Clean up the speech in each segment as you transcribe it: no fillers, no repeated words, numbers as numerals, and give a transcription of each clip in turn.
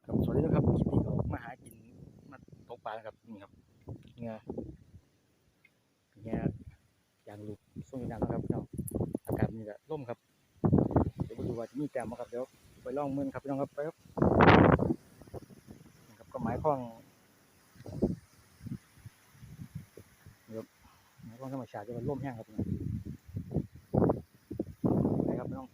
ครับสวัสดีนะครับคลิปนี้ก็มาหากินมาตกปลานะครับนี่ครับเงี้ยเงี้ยอย่างลูกส่งน้ำนะครับพี่น้องอากาศมันจะร่มครับเดี๋ยวมาดูว่าจะมีแต้มมาครับเดี๋ยวไปลองมือครับพี่น้องครับไปครับนี่ครับก็หมายข้องนี่ครับหมายข้องธรรมชาติจะเป็นร่มแห้งครับพี่น้องไปครับพี่น้อง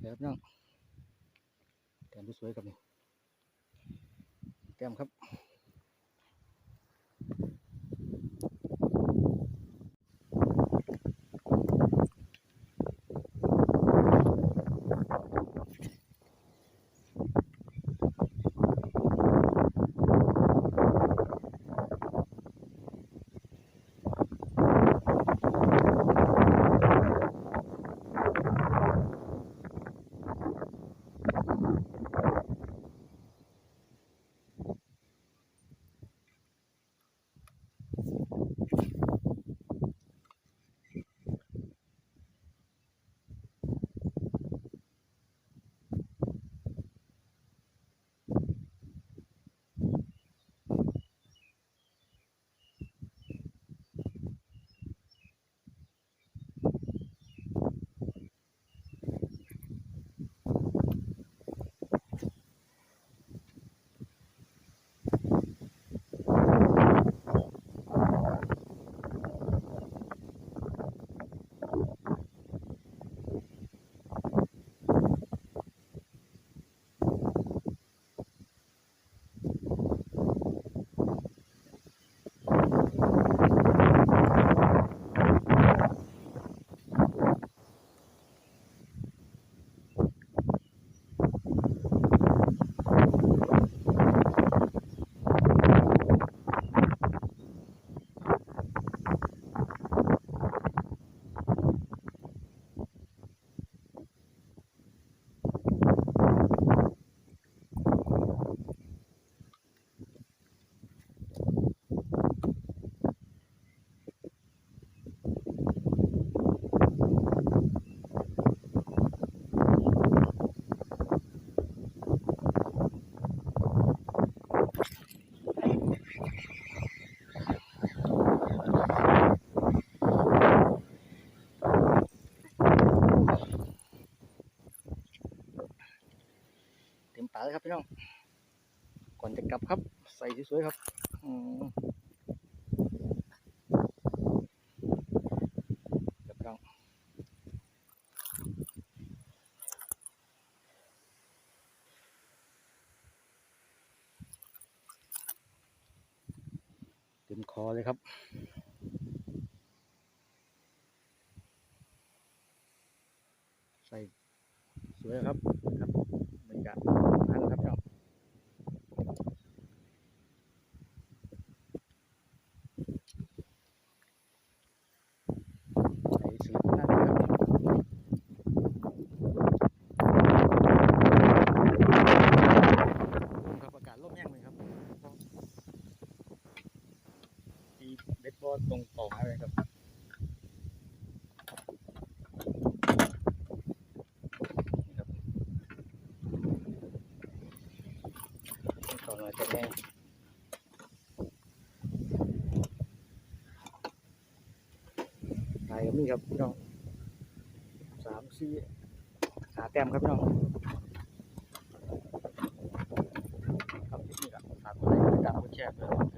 เดี๋ยวพี่น้องแต้มสวยๆครับนี่แต้มครับเต็มปากเลยครับพี่น้องก่อนจะกลับครับใส่สวยๆครับครับพี่น้องเต็มคอเลยครับใส่สวยครับครับบรรยากาศนั่นครับพี่น้อง หน่อยตัวแม่ตายก็มีครับพี่น้อง3 4 5 แต้มครับพี่น้องครับนี่ก็ฝากกดไลค์กดติดตามกดแชร์ด้วย